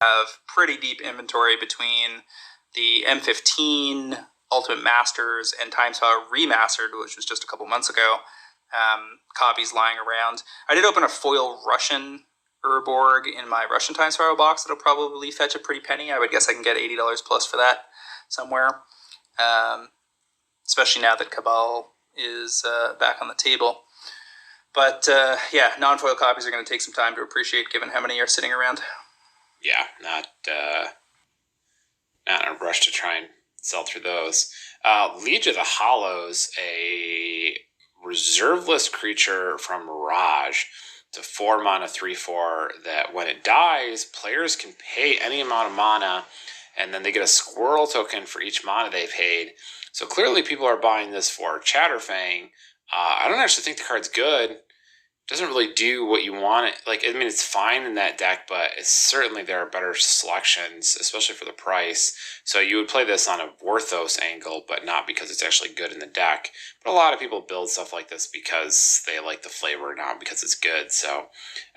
have pretty deep inventory between the M15 Ultimate Masters and Time Spiral Remastered, which was just a couple months ago. Copies lying around. I did open a foil Russian Urborg in my Russian Time Spiral box that'll probably fetch a pretty penny. I would guess I can get $80 plus for that somewhere. Especially now that Cabal is back on the table. But yeah, non-foil copies are going to take some time to appreciate given how many are sitting around. Yeah, not in a rush to try and sell through those. Liege of the Hollows, a reserveless creature from Mirage. It's a 4-mana 3/4 that when it dies, players can pay any amount of mana, and then they get a squirrel token for each mana they paid. So clearly people are buying this for Chatterfang. I don't actually think the card's good. Doesn't really do what you want it. Like, I mean, it's fine in that deck, but it's certainly there are better selections, especially for the price. So you would play this on a Vorthos angle, but not because it's actually good in the deck. But a lot of people build stuff like this because they like the flavor, not because it's good. So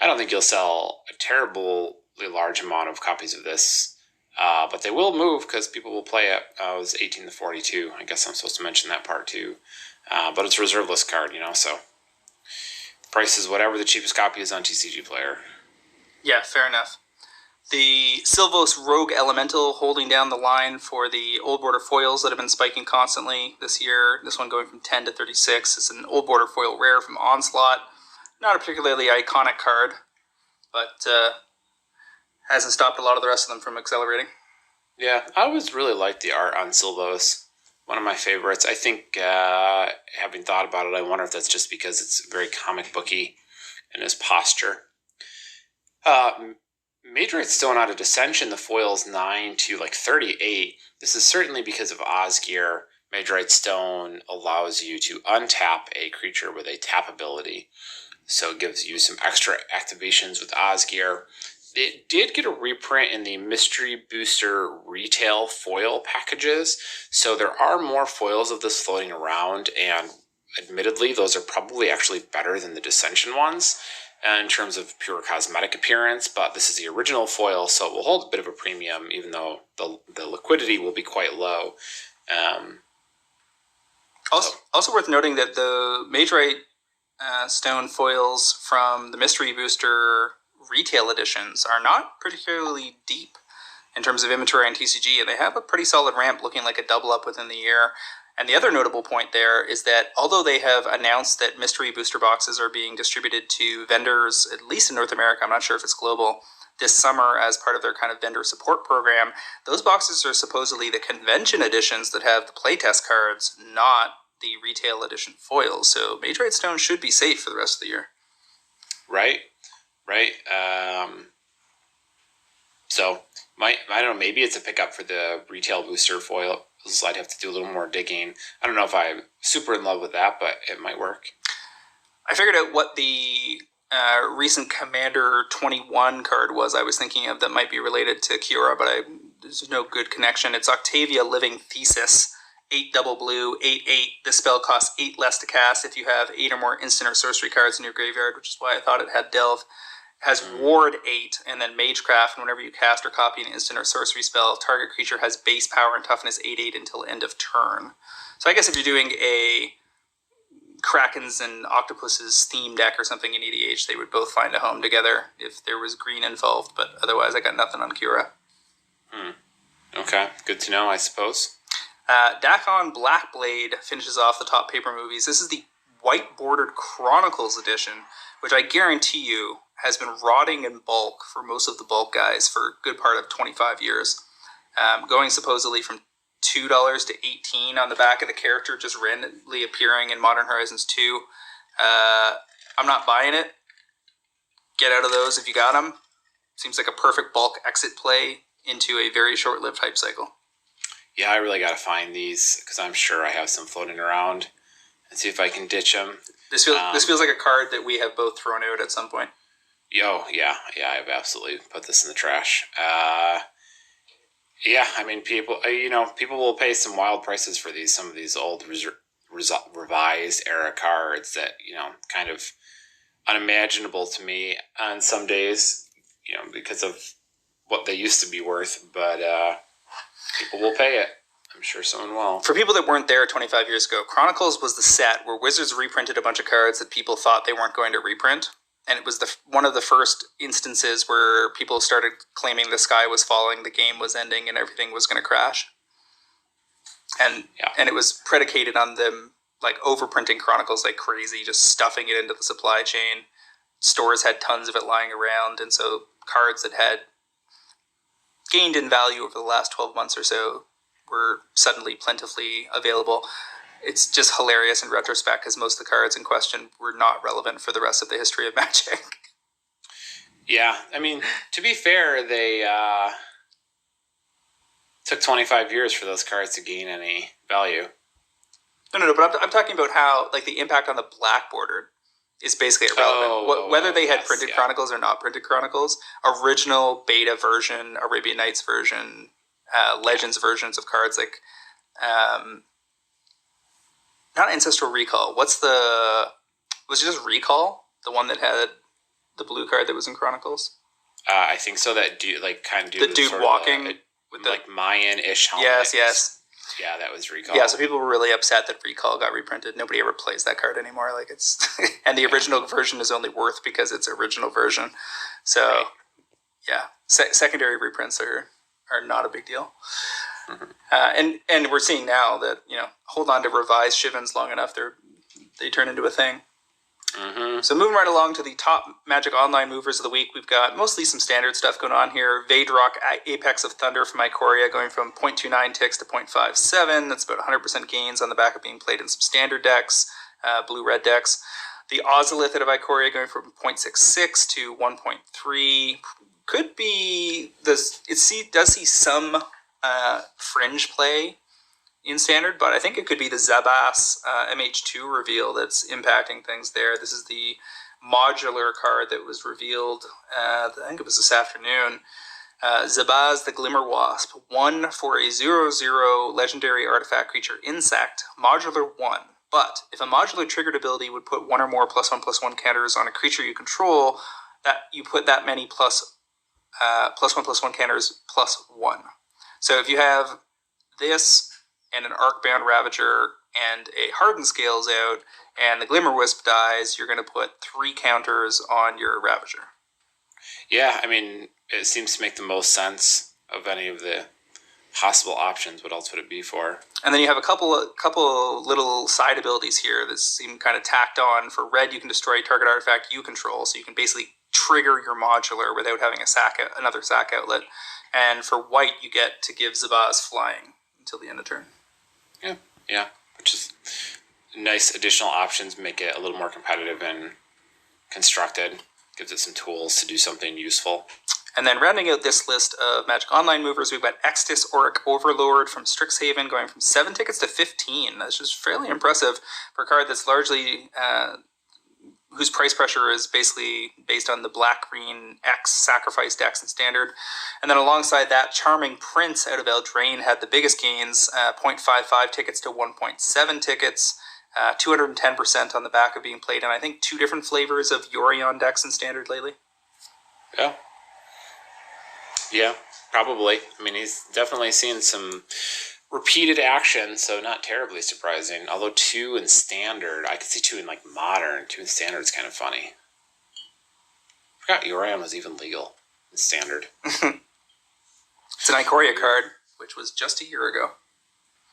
I don't think you'll sell a terribly large amount of copies of this. But they will move because people will play it. It was 18 to 42. I guess I'm supposed to mention that part too. But it's a reserveless card, so... price is whatever the cheapest copy is on TCG Player. Yeah, fair enough. The Sylvos Rogue Elemental holding down the line for the Old Border foils that have been spiking constantly this year. This one going from 10 to 36. It's an Old Border foil rare from Onslaught. Not a particularly iconic card, but hasn't stopped a lot of the rest of them from accelerating. Yeah, I always really liked the art on Sylvos. One of my favorites. I think, having thought about it, I wonder if that's just because it's very comic booky in his posture. Matrite Stone out of Dissension, the foil's 9 to 38. This is certainly because of Osgear. Matrite Stone allows you to untap a creature with a tap ability. So it gives you some extra activations with Osgear. It did get a reprint in the Mystery Booster retail foil packages, so there are more foils of this floating around, and admittedly, those are probably actually better than the Dissension ones in terms of pure cosmetic appearance, but this is the original foil, so it will hold a bit of a premium, even though the liquidity will be quite low. Also worth noting that the Matrite Stone foils from the Mystery Booster retail editions are not particularly deep in terms of inventory and TCG, and they have a pretty solid ramp looking like a double up within the year. And the other notable point there is that although they have announced that mystery booster boxes are being distributed to vendors, at least in North America, I'm not sure if it's global, this summer as part of their kind of vendor support program, those boxes are supposedly the convention editions that have the playtest cards, not the retail edition foils. So Matrite Stone should be safe for the rest of the year. Right. So I don't know, maybe it's a pickup for the retail booster foil. So I'd have to do a little more digging. I don't know if I'm super in love with that, but it might work. I figured out what the recent Commander 21 card was I was thinking of that might be related to Kiora, but there's no good connection. It's Octavia Living Thesis, 8 double blue, 8/8. This spell costs 8 less to cast if you have 8 or more instant or sorcery cards in your graveyard, which is why I thought it had Delve. Has Ward 8 and then Magecraft, and whenever you cast or copy an instant or sorcery spell, target creature has base power and toughness 8/8 until end of turn. So I guess if you're doing a Krakens and Octopuses theme deck or something in EDH, they would both find a home together if there was green involved, but otherwise I got nothing on Kiora. Okay, good to know, I suppose. Dakon Blackblade finishes off the top paper movies. This is the white bordered Chronicles edition, which I guarantee you has been rotting in bulk for most of the bulk guys for a good part of 25 years. Going supposedly from $2 to $18 on the back of the character, just randomly appearing in Modern Horizons 2. I'm not buying it. Get out of those if you got them. Seems like a perfect bulk exit play into a very short-lived hype cycle. Yeah, I really got to find these because I'm sure I have some floating around and see if I can ditch them. This feels like a card that we have both thrown out at some point. Yeah, I've absolutely put this in the trash. Yeah, I mean, people will pay some wild prices for some of these old revised era cards that, kind of unimaginable to me on some days, because of what they used to be worth, but people will pay it. I'm sure someone will. For people that weren't there 25 years ago, Chronicles was the set where Wizards reprinted a bunch of cards that people thought they weren't going to reprint. And it was one of the first instances where people started claiming the sky was falling, the game was ending, and everything was going to crash. And it was predicated on them like overprinting Chronicles like crazy, just stuffing it into the supply chain. Stores had tons of it lying around, and so cards that had gained in value over the last 12 months or so were suddenly plentifully available. It's just hilarious in retrospect because most of the cards in question were not relevant for the rest of the history of Magic. Yeah, I mean, to be fair, they took 25 years for those cards to gain any value. No, but I'm talking about how like the impact on the black border is basically irrelevant. Whether they had printed Chronicles or not printed Chronicles, original beta version, Arabian Nights version, Legends versions of cards like not Ancestral Recall. Was it just Recall? The one that had the blue card that was in Chronicles? I think so. That dude, like, kind of the dude walking with the like Mayan-ish helmet. Yes. Yeah, that was Recall. Yeah, so people were really upset that Recall got reprinted. Nobody ever plays that card anymore. Like it's and the original version is only worth because it's original version. So yeah, secondary reprints are not a big deal. Mm-hmm. And we're seeing now that hold on to revised Shivens long enough, they turn into a thing. Mm-hmm. So moving right along to the top Magic Online movers of the week, we've got mostly some standard stuff going on here. Vadrock Apex of Thunder from Ikoria going from 0.29 ticks to 0.57. That's about 100% gains on the back of being played in some standard decks, blue-red decks. The Ozolith out of Ikoria going from 0.66 to 1.3. Could be does see some fringe play in standard, but I think it could be the Zabas MH2 reveal that's impacting things there. This is the modular card that was revealed, I think it was this afternoon. Zabaz the Glimmer Wasp, 1 for a 0/0 legendary artifact creature insect, modular 1. But if a modular triggered ability would put 1 or more +1/+1 counters on a creature you control, that you put that many +1/+1 counters +1. So if you have this and an Arcbound Ravager and a Hardened Scales out, and the Glimmer Wisp dies, you're going to put 3 counters on your Ravager. Yeah, I mean, it seems to make the most sense of any of the possible options. What else would it be for? And then you have a couple little side abilities here that seem kind of tacked on. For red, you can destroy target artifact you control, so you can basically trigger your modular without having another sack outlet. And for white, you get to give Zabaz flying until the end of turn. Yeah, which is nice additional options, make it a little more competitive and constructed, gives it some tools to do something useful. And then rounding out this list of Magic Online movers, we've got Extus Auric Overlord from Strixhaven going from 7 tickets to 15. That's just fairly impressive for a card that's largely whose price pressure is basically based on the black-green X sacrifice decks in Standard. And then alongside that, Charming Prince out of Eldraine had the biggest gains, 0.55 tickets to 1.7 tickets, 210% on the back of being played in, I think, 2 different flavors of Yorion decks in Standard lately. Yeah, probably. I mean, he's definitely seen some repeated action, so not terribly surprising. Although 2 in Standard, I could see 2 in like Modern. 2 in Standard is kind of funny. I forgot Yorion was even legal in Standard. It's an Ikoria card, which was just a year ago.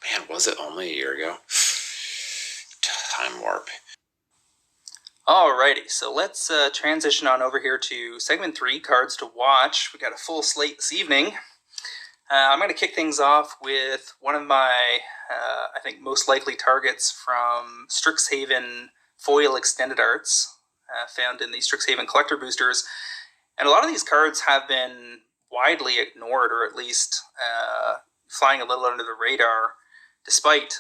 Man, was it only a year ago? Time warp. Alrighty, so let's transition on over here to segment 3, cards to watch. We got a full slate this evening. I'm going to kick things off with one of my, I think, most likely targets from Strixhaven Foil Extended Arts, found in the Strixhaven Collector Boosters. And a lot of these cards have been widely ignored, or at least flying a little under the radar, despite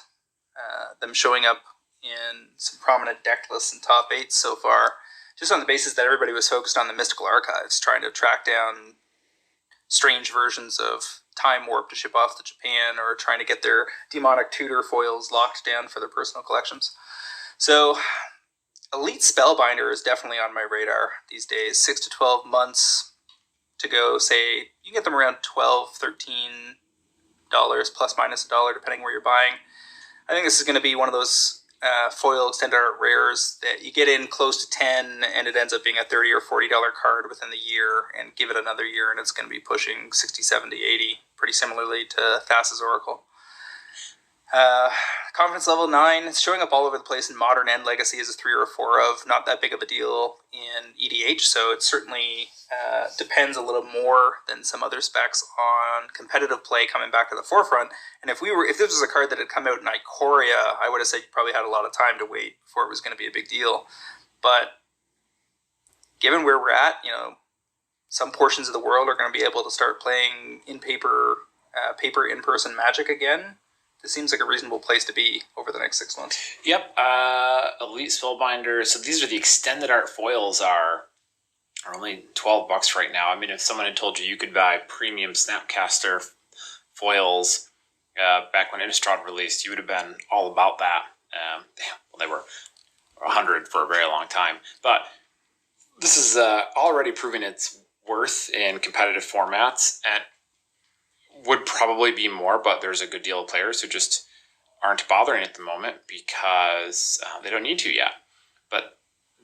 them showing up in some prominent deck lists and top 8s so far, just on the basis that everybody was focused on the Mystical Archives, trying to track down strange versions of Time Warp to ship off to Japan, or trying to get their Demonic Tutor foils locked down for their personal collections. So Elite Spellbinder is definitely on my radar these days. 6 to 12 months, to go, say, you can get them around $12, $13 plus minus $1, depending where you're buying. I think this is going to be one of those foil extended art rares that you get in close to 10 and it ends up being a $30 or $40 card within the year, and give it another year and it's going to be pushing 60, 70, 80, pretty similarly to Thassa's Oracle. Confidence level 9. It's showing up all over the place in Modern and Legacy as a 3 or a 4 of. Not that big of a deal in EDH, so it certainly depends a little more than some other specs on competitive play coming back to the forefront. And if this was a card that had come out in Ikoria, I would have said you probably had a lot of time to wait before it was going to be a big deal. But given where we're at, some portions of the world are going to be able to start playing paper in-person Magic again. This seems like a reasonable place to be over the next 6 months. Yep. Elite Spellbinder. So these are the extended art foils are only $12 right now. I mean, if someone had told you could buy premium Snapcaster foils back when Innistrad released, you would have been all about that. They were $100 for a very long time. But this is already proving its worth in competitive formats, and would probably be more, but there's a good deal of players who just aren't bothering at the moment because they don't need to yet. But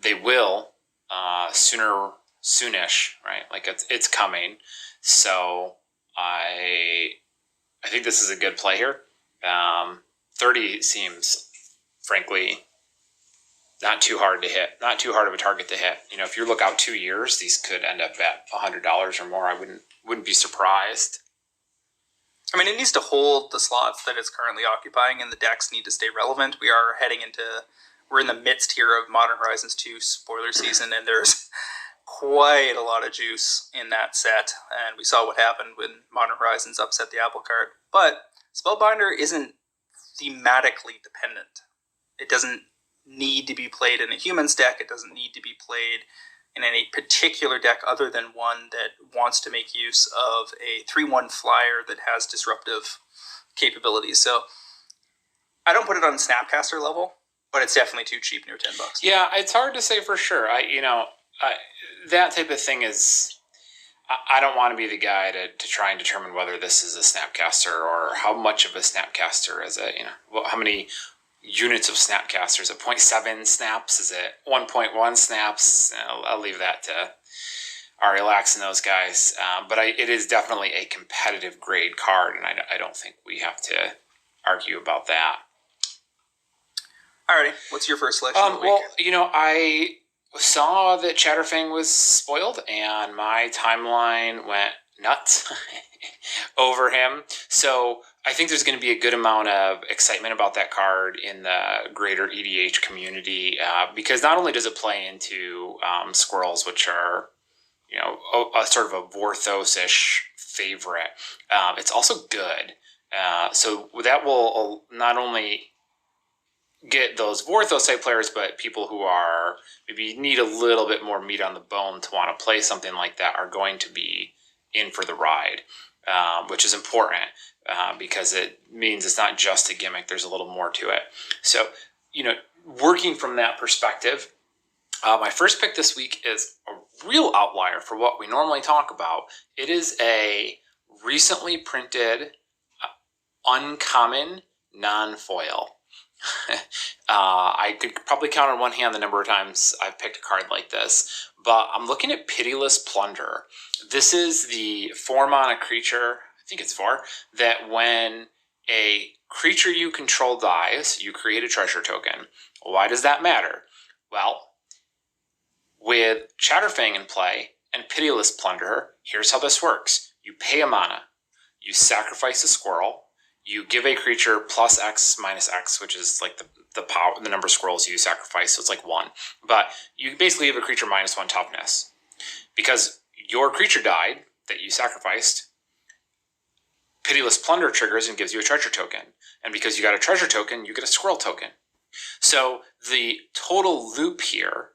they will soonish, right? Like it's coming. So I think this is a good play here. 30 seems, frankly, not too hard to hit, not too hard of a target to hit. If you look out 2 years, these could end up at $100 or more. I wouldn't be surprised. I mean, it needs to hold the slots that it's currently occupying, and the decks need to stay relevant. We're in the midst here of Modern Horizons 2 spoiler season, and there's quite a lot of juice in that set, and we saw what happened when Modern Horizons upset the Apple Cart. But Spellbinder isn't thematically dependent. It doesn't need to be played in a humans deck. It doesn't need to be played in any particular deck other than one that wants to make use of a 3/1 flyer that has disruptive capabilities. So I don't put it on Snapcaster level, but it's definitely too cheap near $10. Yeah, it's hard to say for sure. That type of thing is, I don't want to be the guy to try and determine whether this is a Snapcaster or how much of a Snapcaster is it. How many units of Snapcaster? Is it 0.7 snaps? Is it 1.1 snaps? I'll leave that to Arielax and those guys. But it is definitely a competitive grade card, and I don't think we have to argue about that. Alrighty, what's your first selection of the week? Well, I saw that Chatterfang was spoiled, and my timeline went nuts over him. So I think there's going to be a good amount of excitement about that card in the greater EDH community because not only does it play into squirrels, which are a sort of a Vorthos-ish favorite, it's also good. So that will not only get those Vorthos type players, but people who are maybe need a little bit more meat on the bone to want to play something like that are going to be in for the ride, which is important because it means it's not just a gimmick. There's a little more to it. So, working from that perspective, my first pick this week is a real outlier for what we normally talk about. It is a recently printed uncommon non-foil. I could probably count on one hand the number of times I've picked a card like this, but I'm looking at Pitiless Plunder. This is the 4-mana creature, I think it's 4, that when a creature you control dies, you create a treasure token. Why does that matter? Well, with Chatterfang in play and Pitiless Plunder, here's how this works. You pay a mana, you sacrifice a squirrel, you give a creature plus X minus X, which is like the power, the number of squirrels you sacrifice, so it's like 1. But you basically give a creature -1 toughness. Because your creature died that you sacrificed, Pitiless Plunder triggers and gives you a treasure token. And because you got a treasure token, you get a squirrel token. So the total loop here,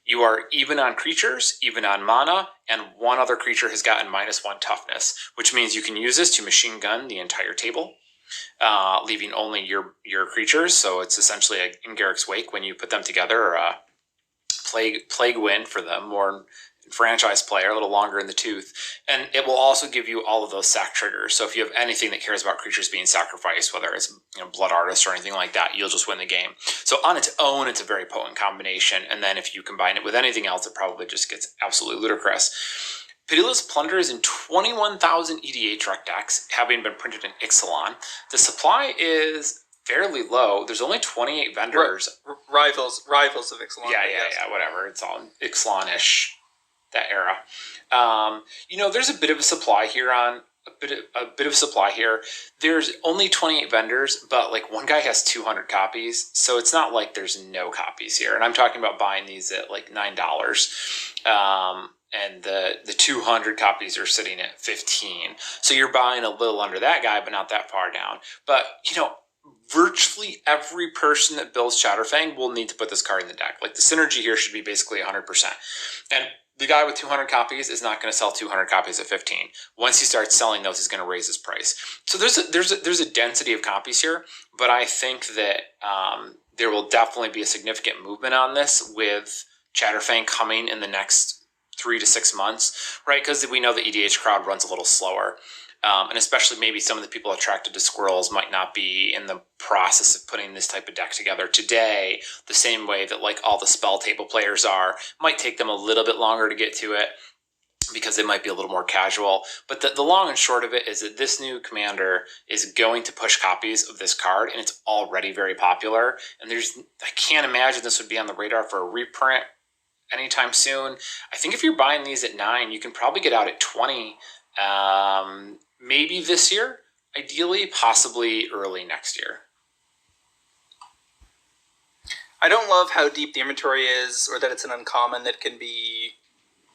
you are even on creatures, even on mana, and one other creature has gotten -1 toughness, which means you can use this to machine gun the entire table, leaving only your creatures. So it's essentially in Garrick's Wake when you put them together, or a plague wind for the more franchise player, a little longer in the tooth, and it will also give you all of those sack triggers. So if you have anything that cares about creatures being sacrificed, whether it's Blood Artist or anything like that, you'll just win the game. So on its own, it's a very potent combination, and then if you combine it with anything else, it probably just gets absolutely ludicrous. Pitiless Plunder is in 21,000 EDH rec decks, having been printed in Ixalan. The supply is fairly low. There's only 28 vendors. Rivals of Ixalan. Yeah, whatever. It's all Ixalan-ish, that era. There's a bit of a supply here on a bit of supply here. There's only 28 vendors, but like one guy has 200 copies, so it's not like there's no copies here. And I'm talking about buying these at like $9. And the 200 copies are sitting at 15. So you're buying a little under that guy, but not that far down. But, virtually every person that builds Shatterfang will need to put this card in the deck. Like the synergy here should be basically 100%. And the guy with 200 copies is not going to sell 200 copies at 15. Once he starts selling those, he's going to raise his price. So there's a density of copies here, but I think that there will definitely be a significant movement on this with Shatterfang coming in the next 3 to 6 months, right? Because we know the EDH crowd runs a little slower. And especially maybe some of the people attracted to squirrels might not be in the process of putting this type of deck together today, the same way that like all the spell table players are. Might take them a little bit longer to get to it because they might be a little more casual. But the long and short of it is that this new commander is going to push copies of this card, and it's already very popular. And I can't imagine this would be on the radar for a reprint anytime soon. I think if you're buying these at $9, you can probably get out at $20. Maybe this year, ideally, possibly early next year. I don't love how deep the inventory is, or that it's an uncommon that can be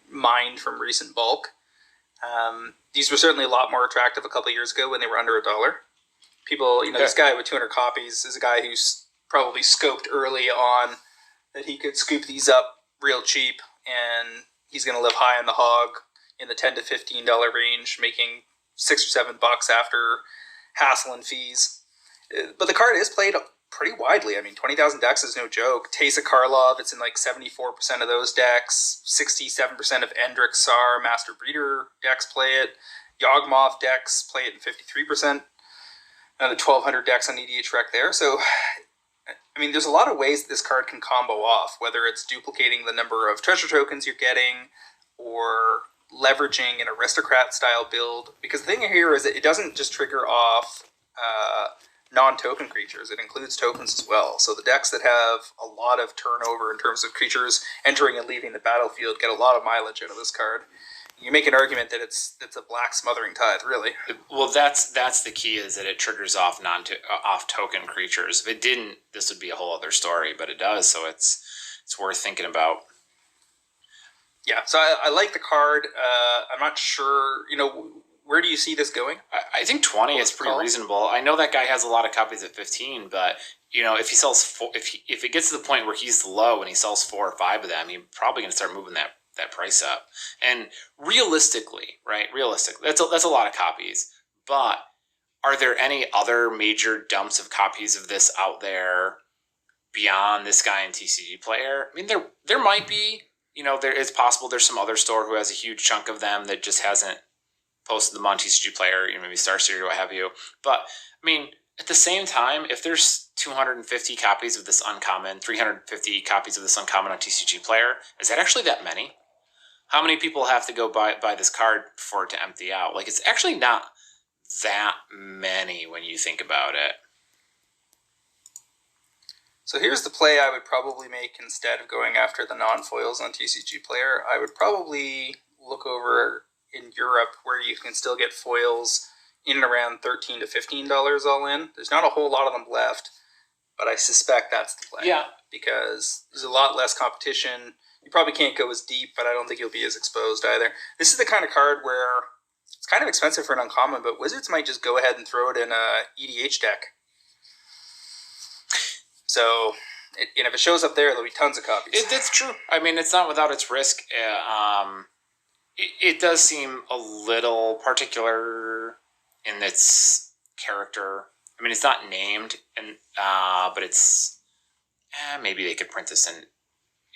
mined from recent bulk. These were certainly a lot more attractive a couple of years ago when they were under $1. People, this guy with 200 copies is a guy who's probably scoped early on that he could scoop these up real cheap, and he's going to live high on the hog in the $10 to $15 range, making $6 or $7 after hassle and fees. But the card is played pretty widely. I mean, 20,000 decks is no joke. Teysa Karlov, it's in like 74% of those decks. 67% of Endrick Sar Master Breeder decks play it. Yawgmoth decks play it in 53%. Another 1,200 decks on EDH Rec there. So, I mean, there's a lot of ways this card can combo off, whether it's duplicating the number of treasure tokens you're getting or leveraging an aristocrat-style build. Because the thing here is that it doesn't just trigger off non-token creatures. It includes tokens as well. So the decks that have a lot of turnover in terms of creatures entering and leaving the battlefield get a lot of mileage out of this card. You make an argument that it's a black smothering tithe, really. Well, that's the key, is that it triggers off off token creatures. If it didn't, this would be a whole other story, but it does, so it's worth thinking about. Yeah, so I like the card. I'm not sure, where do you see this going? I think 20 is pretty reasonable. I know that guy has a lot of copies at 15, but if he sells if it gets to the point where he's low and he sells 4 or 5 of them, he's probably going to start moving that price up. And realistically, that's a lot of copies. But are there any other major dumps of copies of this out there beyond this guy and TCG Player? I mean, there might be. It's possible there's some other store who has a huge chunk of them that just hasn't posted them on TCG Player, maybe Star Series or what have you. But, I mean, at the same time, if there's 250 copies of this uncommon, 350 copies of this uncommon on TCG Player, is that actually that many? How many people have to go buy this card for it to empty out? Like, it's actually not that many when you think about it. So here's the play I would probably make instead of going after the non-foils on TCG Player. I would probably look over in Europe where you can still get foils in and around $13 to $15 all in. There's not a whole lot of them left, but I suspect that's the play. Yeah. Because there's a lot less competition. You probably can't go as deep, but I don't think you'll be as exposed either. This is the kind of card where it's kind of expensive for an uncommon, but Wizards might just go ahead and throw it in a EDH deck. So, if it shows up there, there'll be tons of copies. That's true. I mean, it's not without its risk. It does seem a little particular in its character. I mean, it's not named, but it's maybe they could print this in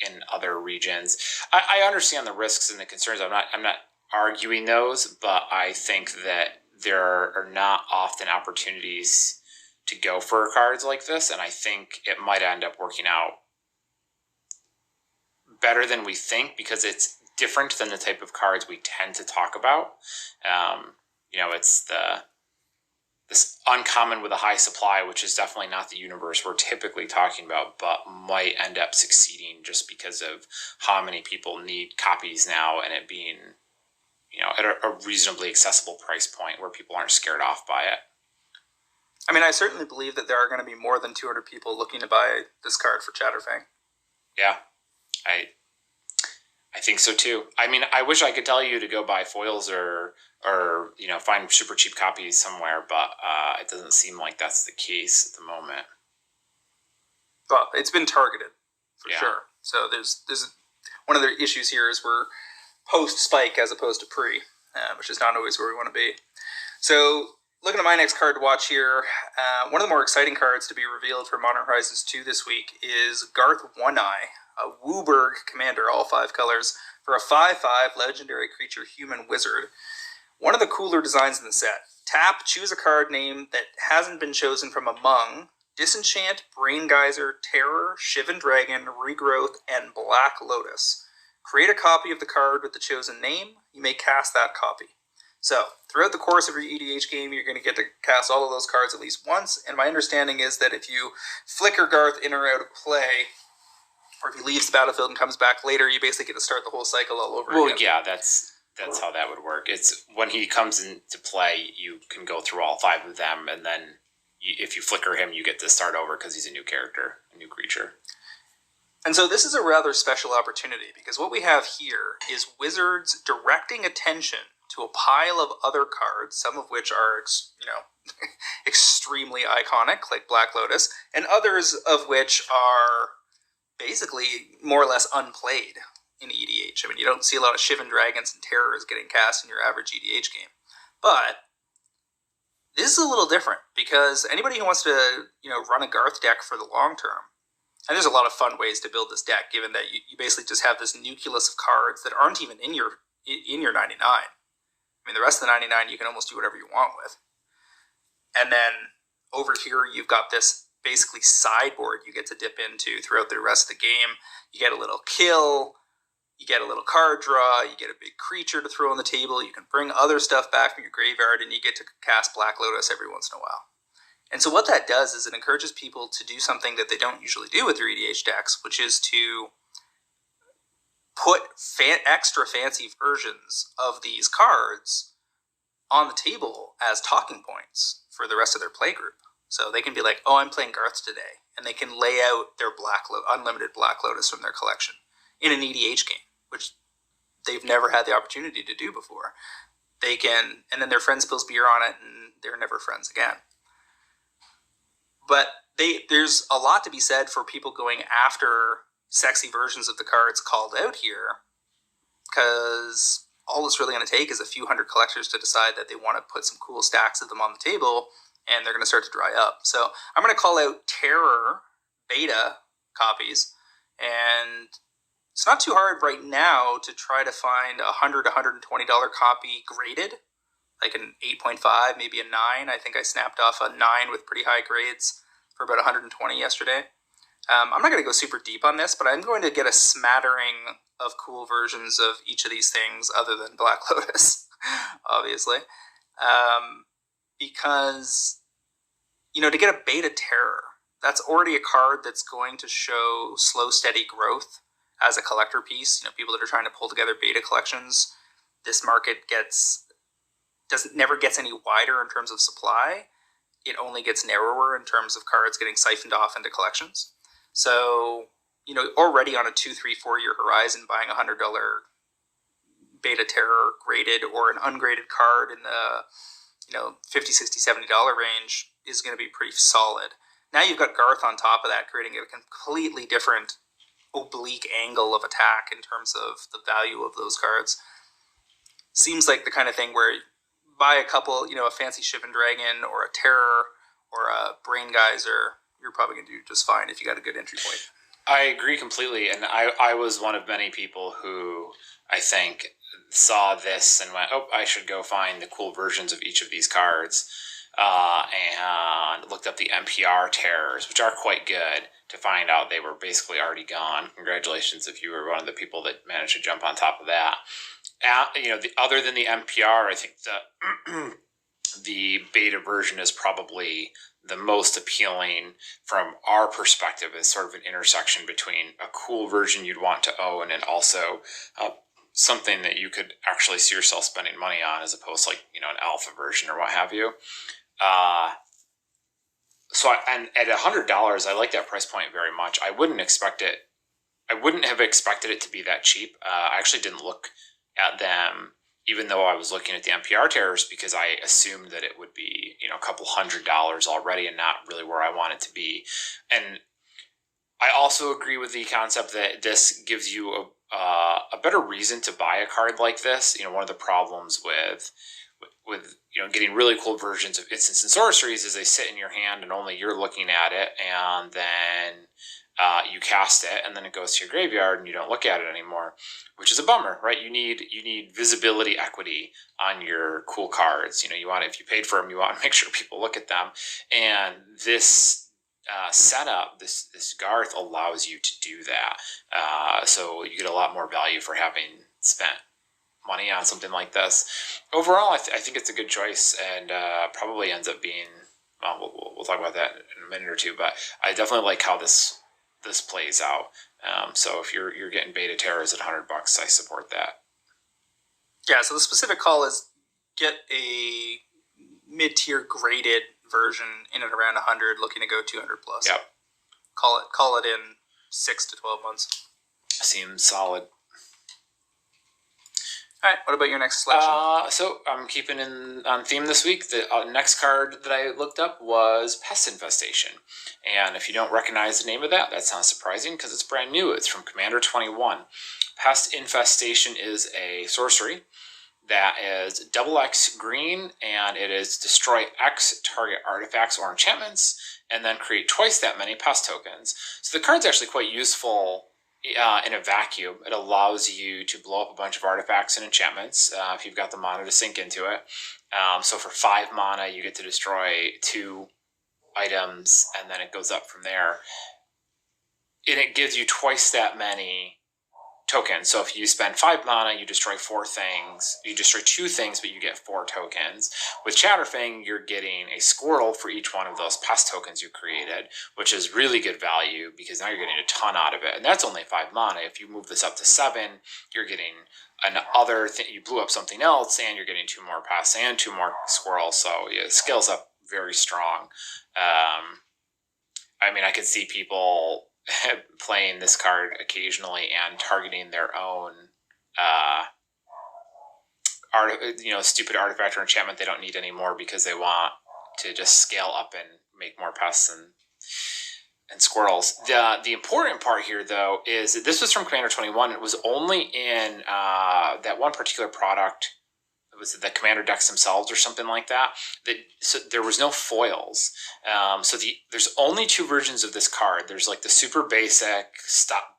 in other regions. I understand the risks and the concerns. I'm not arguing those, but I think that there are not often opportunities to go for cards like this, and I think it might end up working out better than we think because it's different than the type of cards we tend to talk about. It's this uncommon with a high supply, which is definitely not the universe we're typically talking about, but might end up succeeding just because of how many people need copies now, and it being, at a reasonably accessible price point where people aren't scared off by it. I mean, I certainly believe that there are going to be more than 200 people looking to buy this card for Chatterfang. Yeah, I think so too. I mean, I wish I could tell you to go buy foils or find super cheap copies somewhere, but it doesn't seem like that's the case at the moment. Well, it's been targeted for sure. So there's one of the issues here is we're post spike as opposed to pre, which is not always where we want to be. So looking at my next card to watch here, one of the more exciting cards to be revealed for Modern Horizons 2 this week is Garth One Eye, a Wooburg commander, all 5 colors, for a 5/5 legendary creature human wizard. One of the cooler designs in the set. Tap, choose a card name that hasn't been chosen from among Disenchant, Brain Geyser, Terror, Shivan Dragon, Regrowth, and Black Lotus. Create a copy of the card with the chosen name. You may cast that copy. So, throughout the course of your EDH game, you're going to get to cast all of those cards at least once, and my understanding is that if you flicker Garth in or out of play, or if he leaves the battlefield and comes back later, you basically get to start the whole cycle all over again. Well, yeah, that's how that would work. It's when he comes into play, you can go through all 5 of them, and then if you flicker him, you get to start over because he's a new character, a new creature. And so this is a rather special opportunity, because what we have here is Wizards directing attention to a pile of other cards, some of which are, extremely iconic, like Black Lotus, and others of which are basically more or less unplayed in EDH. I mean, you don't see a lot of Shivan Dragons and Terrors getting cast in your average EDH game. But this is a little different, because anybody who wants to, run a Garth deck for the long term, and there's a lot of fun ways to build this deck, given that you basically just have this nucleus of cards that aren't even in your 99. I mean, the rest of the 99 you can almost do whatever you want with. And then over here you've got this basically sideboard you get to dip into throughout the rest of the game. You get a little kill, you get a little card draw, you get a big creature to throw on the table, you can bring other stuff back from your graveyard, and you get to cast Black Lotus every once in a while. And so what that does is it encourages people to do something that they don't usually do with their EDH decks, which is to put extra fancy versions of these cards on the table as talking points for the rest of their play group. So they can be like, oh, I'm playing Garth today, and they can lay out their unlimited Black Lotus from their collection in an EDH game, which they've never had the opportunity to do before. They can, and then their friend spills beer on it, and they're never friends again. But there's a lot to be said for people going after sexy versions of the cards called out here, because all it's really going to take is a few hundred collectors to decide that they want to put some cool stacks of them on the table, and they're going to start to dry up. So I'm going to call out Terror beta copies, and it's not too hard right now to try to find a $100 to $120 copy graded, like an 8.5, maybe a 9. I think I snapped off a 9 with pretty high grades for about 120 yesterday. I'm not going to go super deep on this, but I'm going to get a smattering of cool versions of each of these things other than Black Lotus, obviously. Because, to get a beta Terror, that's already a card that's going to show slow, steady growth as a collector piece. People that are trying to pull together beta collections, this market never gets any wider in terms of supply. It only gets narrower in terms of cards getting siphoned off into collections. So, already on a 2, 3, 4 year horizon, buying a $100 beta Terror graded or an ungraded card in the, $50, $60, $70 range is going to be pretty solid. Now you've got Garth on top of that, creating a completely different oblique angle of attack in terms of the value of those cards. Seems like the kind of thing where buy a couple, a fancy Shivan Dragon or a Terror or a Brain Geyser, you're probably going to do just fine if you got a good entry point. I agree completely, and I was one of many people who I think saw this and went, "Oh, I should go find the cool versions of each of these cards," and looked up the NPR terrors, which are quite good. To find out they were basically already gone. Congratulations if you were one of the people that managed to jump on top of that. Other than the NPR, I think the the beta version is probably the most appealing from our perspective as sort of an intersection between a cool version you'd want to own and also something that you could actually see yourself spending money on, as opposed to, like, an alpha version or what have you. Uh, and at $100, I like that price point very much. I wouldn't have expected it to be that cheap. I actually didn't look at them, even though I was looking at the NPR terrors, because I assumed that it would be, a couple $100 already and not really where I want it to be. And I also agree with the concept that this gives you a better reason to buy a card like this. One of the problems with getting really cool versions of instants and sorceries is they sit in your hand and only you're looking at it, and then you cast it, and then it goes to your graveyard, and you don't look at it anymore, which is a bummer, right? You need visibility equity on your cool cards. You want, if you paid for them, you want to make sure people look at them, and this setup, this Garth allows you to do that. So you get a lot more value for having spent money on something like this. Overall, I think it's a good choice, and probably ends up being. Well, we'll talk about that in a minute or two, but I definitely like how this plays out. So if you're getting beta terrors at $100, I support that. Yeah. So the specific call is get a mid-tier graded version in and around 100, looking to go 200 plus. Yep. Call it in 6 to 12 months. Seems solid. All right, what about your next selection? So I'm keeping on theme this week. The next card that I looked up was Pest Infestation. And if you don't recognize the name of that sounds surprising because it's brand new. It's from Commander 21. Pest Infestation is a sorcery that is double X green, and it is destroy X target artifacts or enchantments, and then create twice that many pest tokens. So the card's actually quite useful in a vacuum. It allows you to blow up a bunch of artifacts and enchantments if you've got the mana to sink into it. So for 5 mana, you get to destroy 2 items, and then it goes up from there. And it gives you twice that many tokens. So if you spend 5 mana, you destroy 4 things. You destroy 2 things, but you get 4 tokens. With Chatterfang, you're getting a squirrel for each one of those pest tokens you created, which is really good value because now you're getting a ton out of it. And that's only 5 mana. If you move this up to 7, you're getting another thing. You blew up something else, and you're getting 2 more pests and 2 more squirrels. So yeah, it scales up very strong. I could see people playing this card occasionally and targeting their own stupid artifact or enchantment they don't need anymore because they want to just scale up and make more pests and squirrels. The important part here, though, is that this was from Commander 21. It was only in that one particular product. It was the Commander decks themselves or something like that. So there was no foils. There's only 2 versions of this card. There's like the super basic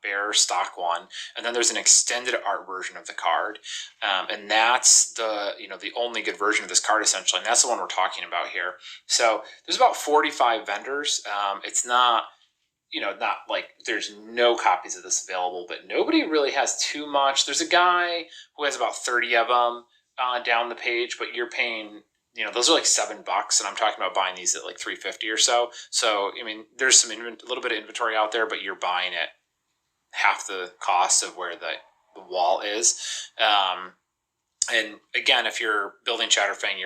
bear stock one, and then there's an extended art version of the card, and that's the only good version of this card essentially, and that's the one we're talking about here. So there's about 45 vendors. It's not like there's no copies of this available, but nobody really has too much. There's a guy who has about 30 of them down the page, but you're paying, those are like $7, and I'm talking about buying these at like $3.50 or so. So, there's a little bit of inventory out there, but you're buying it half the cost of where the wall is. And again, if you're building Chatterfang,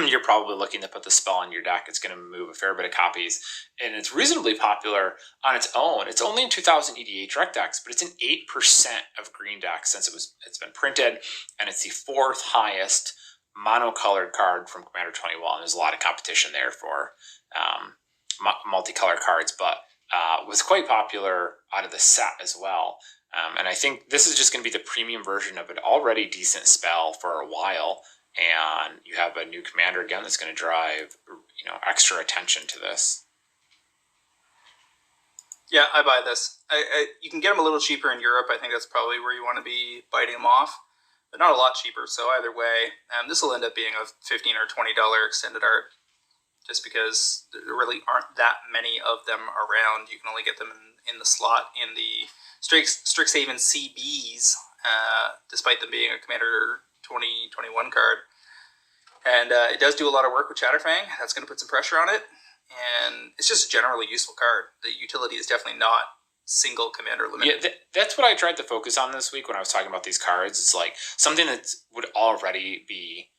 you're probably looking to put the spell in your deck. It's going to move a fair bit of copies, and it's reasonably popular on its own. It's only in 2,000 EDH rec decks, but it's in 8% of green decks since it's been printed, and it's the 4th highest monocolored card from Commander 21. There's a lot of competition there for multicolored cards, but was quite popular out of the set as well. And I think this is just going to be the premium version of an already decent spell for a while. And you have a new commander again that's going to drive, extra attention to this. Yeah, I buy this. You can get them a little cheaper in Europe. I think that's probably where you want to be biting them off, but not a lot cheaper. So either way, this will end up being a $15 or $20 extended art, just because there really aren't that many of them around. You can only get them in the slot in the Strixhaven CBs, despite them being a Commander 2021 card. And it does do a lot of work with Chatterfang. That's going to put some pressure on it. And it's just a generally useful card. The utility is definitely not single commander limited. Yeah, that's what I tried to focus on this week when I was talking about these cards. It's like something that would already be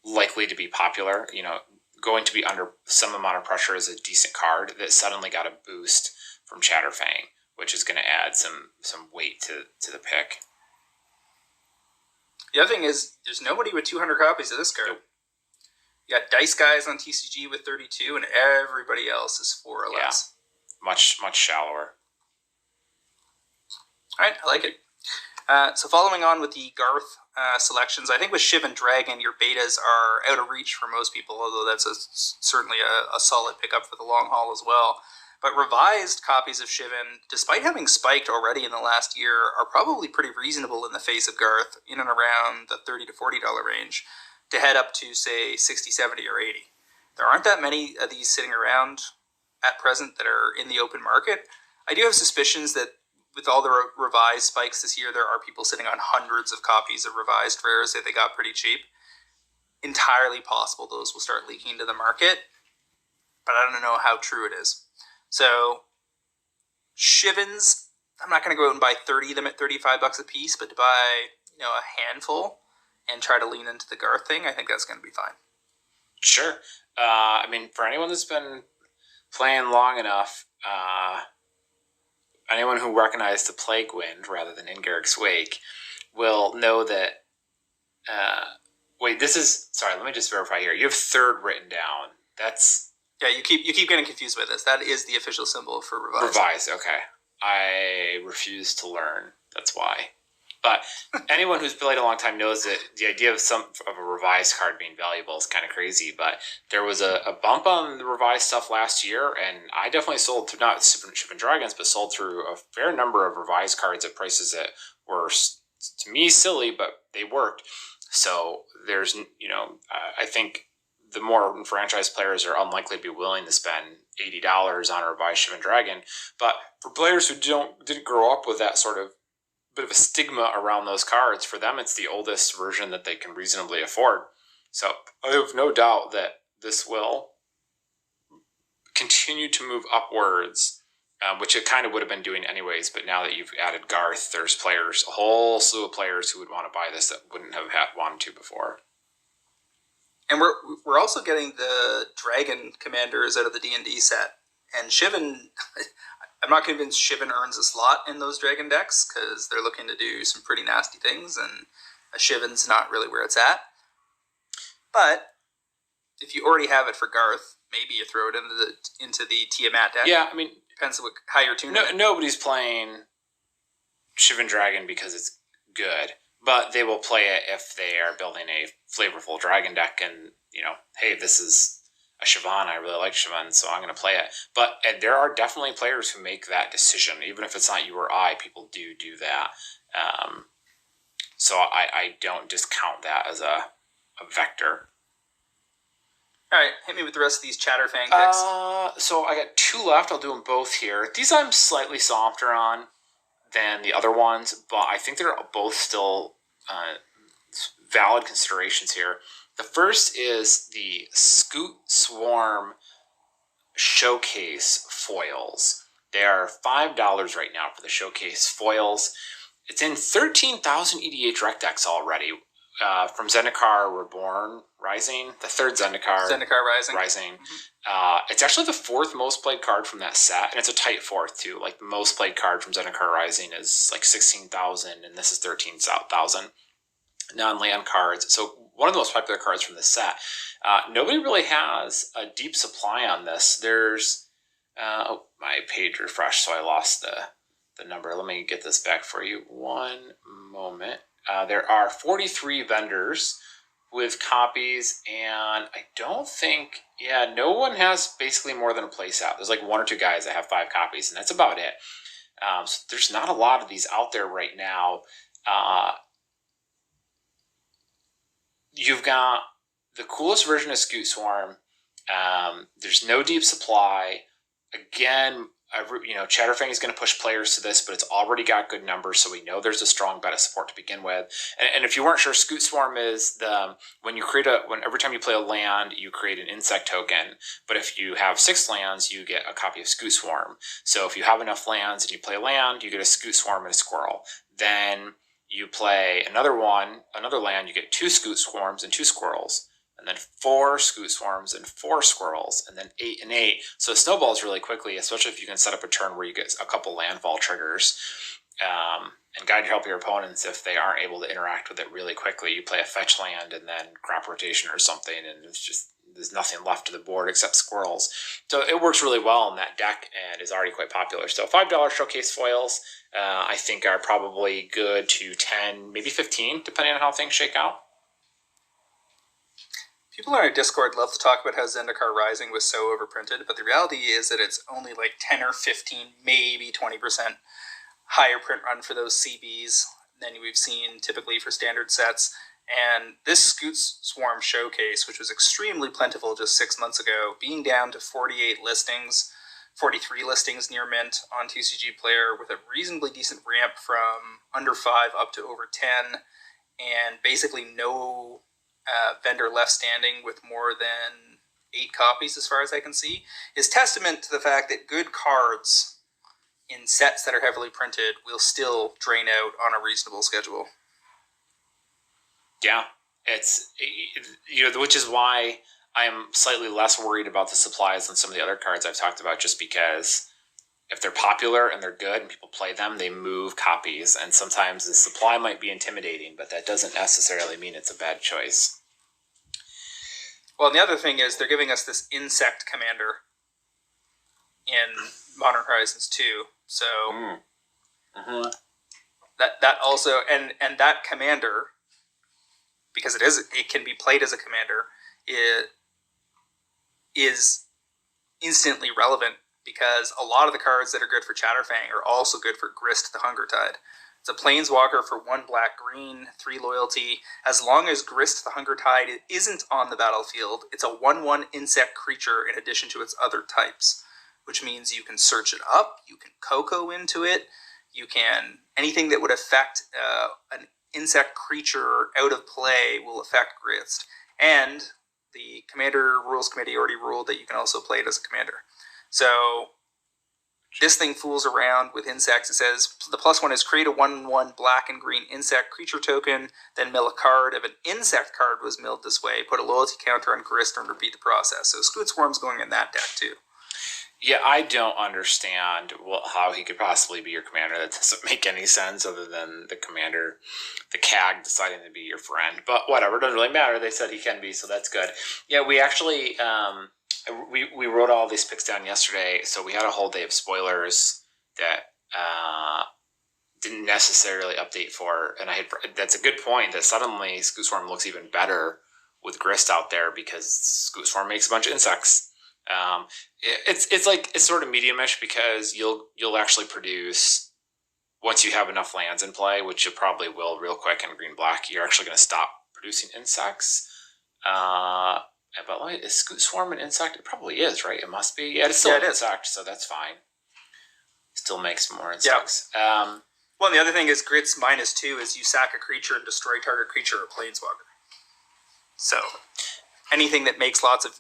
likely to be popular, going to be under some amount of pressure as a decent card that suddenly got a boost from Chatterfang, which is going to add some weight to the pick. The other thing is, there's nobody with 200 copies of this card. Nope. You got Dice Guys on TCG with 32, and everybody else is 4 or less. Much shallower. All right, I like it. So following on with the Garth selections, I think with Shivan Dragon, your betas are out of reach for most people, although that's certainly a solid pickup for the long haul as well. But revised copies of Shivan, despite having spiked already in the last year, are probably pretty reasonable in the face of Garth, in and around the $30 to $40 range, to head up to, say, 60, 70, or 80. There aren't that many of these sitting around at present that are in the open market. I do have suspicions that with all the revised spikes this year, there are people sitting on hundreds of copies of revised rares that they got pretty cheap. Entirely possible those will start leaking to the market, but I don't know how true it is. So, Shivans, I'm not going to go out and buy 30 of them at $35 a piece, but to buy, a handful and try to lean into the Garth thing, I think that's going to be fine. Sure. For anyone that's been playing long enough, anyone who recognized the Plague Wind rather than Ingarrick's Wake will know that. Let me just verify here. You have third written down. That's. Yeah, you keep getting confused with this. That is the official symbol for revised. Revised, okay. I refuse to learn. That's why. But anyone who's played a long time knows that the idea of a revised card being valuable is kind of crazy. But there was a bump on the revised stuff last year, and I definitely sold through, not Shivan Dragons, but sold through a fair number of revised cards at prices that were, to me, silly, but they worked. So there's, I think the more franchise players are unlikely to be willing to spend $80 on a revised Shivan Dragon. But for players who didn't grow up with that sort of bit of a stigma around those cards, for them it's the oldest version that they can reasonably afford. So I have no doubt that this will continue to move upwards, which it kind of would have been doing anyways. But now that you've added Garth, there's a whole slew of players who would want to buy this that wouldn't have wanted to before. And we're also getting the Dragon commanders out of the D&D set. And Shivan, I'm not convinced Shivan earns a slot in those Dragon decks, because they're looking to do some pretty nasty things, and a Shivan's not really where it's at. But if you already have it for Garth, maybe you throw it into the Tiamat deck. Yeah, depends on how you're tuning it. Nobody's playing Shivan Dragon because it's good. But they will play it if they are building a flavorful Dragon deck and, hey, this is a Shivan, I really like Shivan, so I'm going to play it. But there are definitely players who make that decision. Even if it's not you or I, people do that. So I don't discount that as a vector. All right, hit me with the rest of these Chatterfang picks. So I got 2 left. I'll do them both here. These I'm slightly softer on than the other ones, but I think they're both still valid considerations here. The first is the Scoot Swarm Showcase foils. They are $5 right now for the Showcase foils. It's in 13,000 EDH rec decks already. From Zendikar Reborn Rising, the third Zendikar Rising. Mm-hmm. It's actually the 4th most played card from that set, and it's a tight 4th too. Like, the most played card from Zendikar Rising is like 16,000, and this is 13,000 non-land cards. So one of the most popular cards from this set. Nobody really has a deep supply on this. There's my page refreshed, so I lost the number. Let me get this back for you. One moment. There are 43 vendors with copies, and I don't think, no one has basically more than a place out. There's like one or two guys that have 5 copies, and that's about it. So there's not a lot of these out there right now. You've got the coolest version of Scoot Swarm. There's no deep supply. Again, Chatterfang is going to push players to this, but it's already got good numbers, so we know there's a strong bet of support to begin with. And if you weren't sure, Scoot Swarm is every time you play a land, you create an insect token. But if you have 6 lands, you get a copy of Scoot Swarm. So if you have enough lands and you play a land, you get a Scoot Swarm and a squirrel. Then you play another land, you get 2 Scoot Swarms and 2 squirrels. And then 4 Scoot Swarms and 4 squirrels, and then 8 and 8. So it snowballs really quickly, especially if you can set up a turn where you get a couple landfall triggers, and guide your help your opponents if they aren't able to interact with it really quickly. You play a fetch land and then crop rotation or something, and there's nothing left to the board except squirrels. So it works really well in that deck and is already quite popular. So $5 showcase foils, I think, are probably good to 10, maybe 15, depending on how things shake out. People on our Discord love to talk about how Zendikar Rising was so overprinted, but the reality is that it's only like 10 or 15, maybe 20% higher print run for those CBs than we've seen typically for standard sets. And this Scoot Swarm showcase, which was extremely plentiful just 6 months ago, being down to 48 listings, 43 listings near mint on TCG Player, with a reasonably decent ramp from under 5 up to over 10, and basically no vendor left standing with more than 8 copies as far as I can see, is testament to the fact that good cards in sets that are heavily printed will still drain out on a reasonable schedule. Yeah, it's, which is why I'm slightly less worried about the supplies than some of the other cards I've talked about, just because if they're popular and they're good and people play them, they move copies, and sometimes the supply might be intimidating, but that doesn't necessarily mean it's a bad choice. Well, and the other thing is they're giving us this insect commander in Modern Horizons 2, so that also, and that commander, because it can be played as a commander, it is instantly relevant, because a lot of the cards that are good for Chatterfang are also good for Grist the Hungertide. It's a planeswalker for 1 black-green, 3 loyalty. As long as Grist the Hungertide isn't on the battlefield, it's a 1/1 insect creature in addition to its other types, which means you can search it up, you can Coco into it, you can, anything that would affect an insect creature out of play will affect Grist. And the Commander Rules Committee already ruled that you can also play it as a commander. So this thing fools around with insects. It says the +1 is create a 1/1 black and green insect creature token, then mill a card. If an insect card was milled this way, put a loyalty counter on Grist and repeat the process. So Scoot Swarm's going in that deck too. Yeah, I don't understand how he could possibly be your commander. That doesn't make any sense, other than the commander, the CAG, deciding to be your friend. But whatever, it doesn't really matter. They said he can be, so that's good. Yeah, we actually we wrote all these picks down yesterday, so we had a whole day of spoilers that didn't necessarily update for. And that's a good point, that suddenly Scoot Swarm looks even better with Grist out there, because Scoot Swarm makes a bunch of insects. It's sort of medium-ish, because you'll actually produce, once you have enough lands in play, which you probably will real quick in green-black, you're actually going to stop producing insects. But is Scoot Swarm an insect? It probably is, right? It must be. Yeah, it's still an insect, so that's fine. Still makes more insects. Yeah. Well, and the other thing is Grits -2 is you sack a creature and destroy target creature or planeswalker. So anything that makes lots of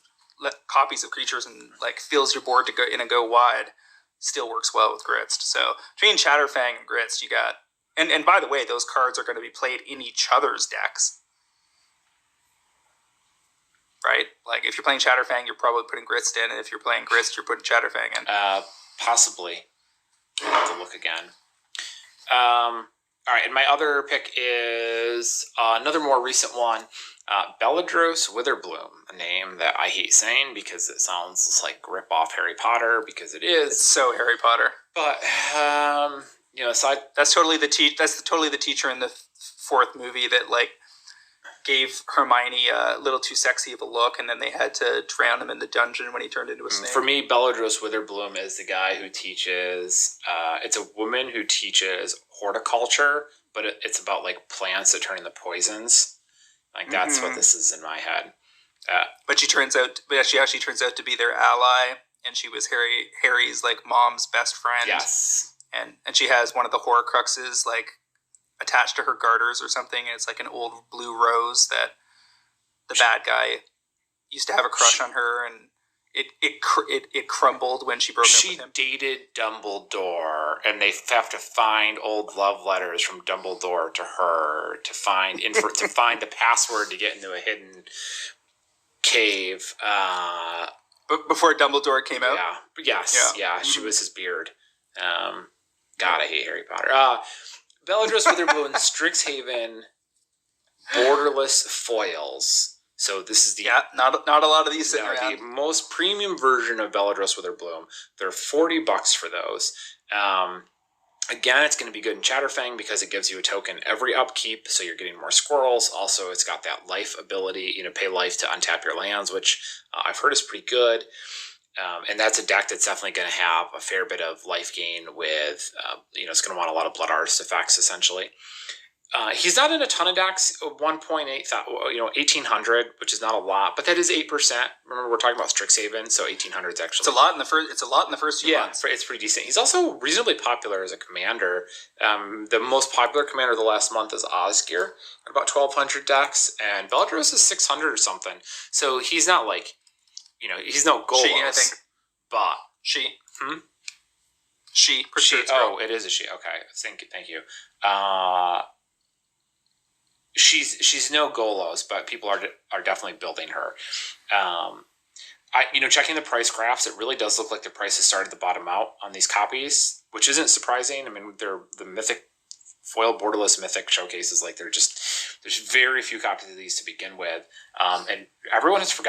copies of creatures and like fills your board to go in a go wide still works well with Grist. So between Chatterfang and Grist, you got, and by the way, those cards are going to be played in each other's decks, right? Like if you're playing Chatterfang, you're probably putting Grist in, and if you're playing Grist, you're putting Chatterfang in. Possibly. I'll have to look again. All right, and my other pick is another more recent one. Bellatrix Witherbloom, a name that I hate saying because it sounds like rip off Harry Potter, because it is. It's so Harry Potter. But that's totally the teacher in the 4th movie that like gave Hermione a little too sexy of a look, and then they had to drown him in the dungeon when he turned into a snake. For me, Bellatrix Witherbloom is the guy who teaches. It's a woman who teaches horticulture, but it's about like plants that turn into poisons. Like that's what this is in my head. But she actually turns out to be their ally, and she was Harry's like mom's best friend. Yes, and she has one of the Horcruxes like attached to her garters or something, and it's like an old blue rose that the bad guy used to have a crush on her, and it crumbled when she broke up with him. She dated Dumbledore, and they have to find old love letters from Dumbledore to her to find to find the password to get into a hidden cave. But before Dumbledore came out? Yeah. She was his beard. God, I hate Harry Potter. Bellatrix Witherbloom, Strixhaven, borderless foils. So this is the not a lot of these sitting around. The most premium version of Bellatrix Witherbloom. They're $40 for those. Again, it's going to be good in Chatterfang because it gives you a token every upkeep, so you're getting more squirrels. Also, it's got that life ability, pay life to untap your lands, which I've heard is pretty good. And that's a deck that's definitely going to have a fair bit of life gain with, it's going to want a lot of Blood Artist effects, essentially. He's not in a ton of decks, 1.8, 1,800, which is not a lot, but that is 8%. Remember, we're talking about Strixhaven, so 1,800 is actually... It's a lot in the first 2 months. Yeah, it's pretty decent. He's also reasonably popular as a commander. The most popular commander of the last month is Osgear, at about 1,200 decks, and Bellatrix is 600 or something. So he's not like... he's no Golos. She, I think. But... She. She. Oh, it is a she. Okay. Thank you. She's no Golos, but people are definitely building her. Checking the price graphs, it really does look like the prices started to bottom out on these copies, which isn't surprising. I mean, they're the Mythic foil borderless Mythic showcases. Like there's very few copies of these to begin with, and everyone has forgotten